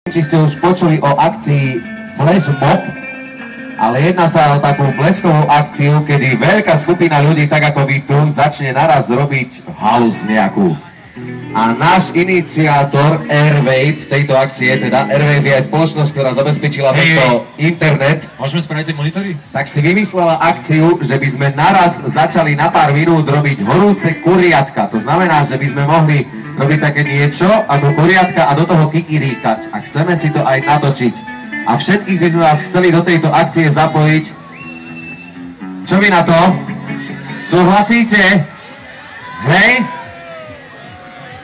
Či ste už počuli o akcii Flash Mob, ale jedná sa o takú bleskovú akciu, kedy veľká skupina ľudí, tak ako vy tu, začne naraz robiť halus nejakú. A náš iniciátor Airwave v tejto akcie, teda Airwave je aj spoločnosť, ktorá zabezpečila tento internet. Môžeme spraviť tie monitory? Tak si vymyslela akciu, že by sme naraz začali na pár minút robiť horúce kuriatka. To znamená, že by sme mohli robiť také niečo ako kuriatka a do toho kikiríkať. A chceme si to aj natočiť. A všetkých by sme vás chceli do tejto akcie zapojiť. Čo vy na to? Súhlasíte? Hej?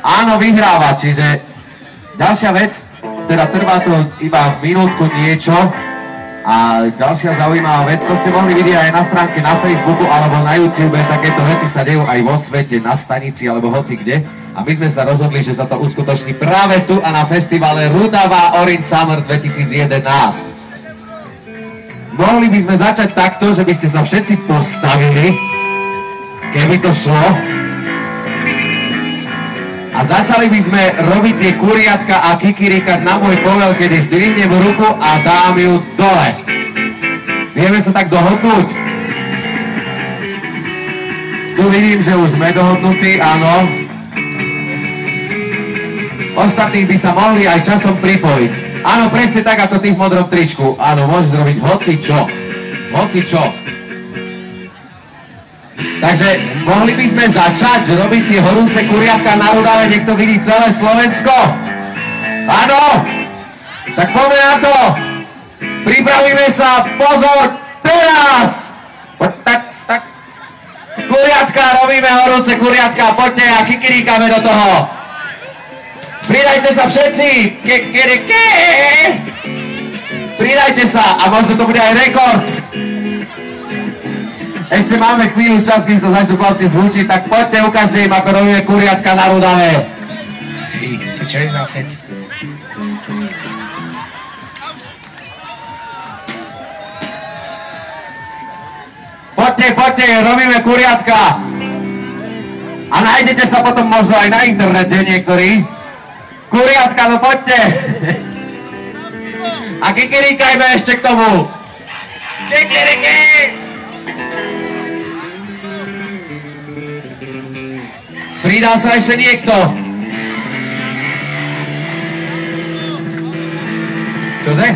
Áno, vyhráva, čiže ďalšia vec, teda trvá to iba minútku niečo a ďalšia zaujímavá vec, to ste mohli vidieť aj na stránke na Facebooku alebo na YouTube, takéto veci sa dejú aj vo svete, na stanici alebo hoci kde a my sme sa rozhodli, že sa to uskutoční práve tu a na festivale Rudava Orange Summer 2011. Mohli by sme začať takto, že by ste sa všetci postavili, keby to šlo. A začali by sme robiť tie kuriatka a kikirikať na môj povel, kedy zdvihnem ruku a dám ju dole. Vieme sa tak dohodnúť? Tu vidím, že už sme dohodnutí, áno. Ostatní by sa mohli aj časom pripojiť. Áno, presne tak, ako ty v modrom tričku. Áno, môžeš robiť hocičo. Hocičo. Takže mohli by sme začať robiť tie horúce kuriatka na Rudave, nech to vidí celé Slovensko? Áno? Tak poďme na to! Pripravíme sa, pozor, teraz! Tak. Kuriatka, robíme horúce kuriatka, poďte a kikiríkame do toho! Pridajte sa všetci! Pridajte sa a možno to bude aj rekord! Ešte máme chvíľu čas, kým sa začnú chlapci zvučiť, tak poďte, ukážte im, ako robíme kuriatka na Rudave. Hej, to čo je za fet? Poďte, robíme kuriatka. A nájdete sa potom možno aj na internete niektorí. Kuriatka, no poďte. A kikiríkajme ešte k tomu. Kikiriky! Pridá sa ešte niekto. Čože?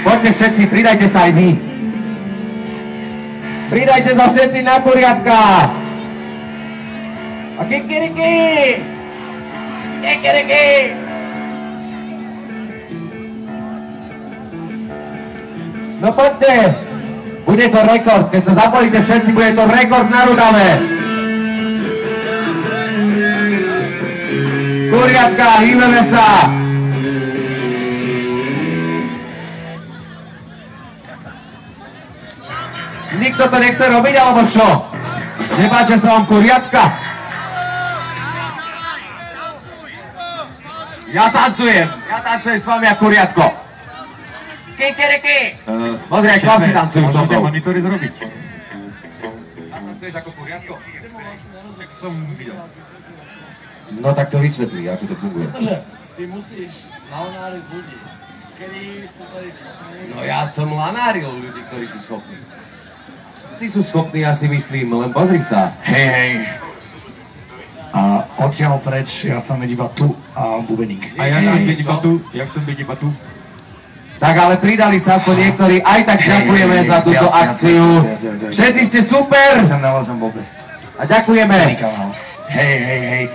Poďte všetci, pridajte sa aj vy. Pridajte sa všetci na kuriatka. A kikiriky! Kikiriky! No poďte. Bude to rekord. Keď sa zapojíte všetci, bude to rekord na Rudave. Kuriatka, hýbeme sa! Nikto to nechce robiť, alebo čo? Nepáčia sa vám kuriatka? Ja tancujem s vami ako kuriatko. Kikiriky! Pozri, aj chlapci tancujú so mnou. Môžete monitory zrobiť? Tancuješ ako kuriatko? Tak som videl. No tak to vysvetlí, ako to funguje. Pretože ty musíš lanariť ľudí. Kedy sú tady schopní? No ja som lanáril ľudí, ktorí sú schopní. Ci sú schopní, ja si myslím, len pozri sa. Hej. A odtiaľ preč, ja chcem byť iba tu a bubeník. A ja chcem byť iba tu. Tak ale pridali sa aspoň niektorí, aj tak ďakujeme za túto akciu. Všetci ste super! Som nalazom vôbec. A ďakujeme. Hej.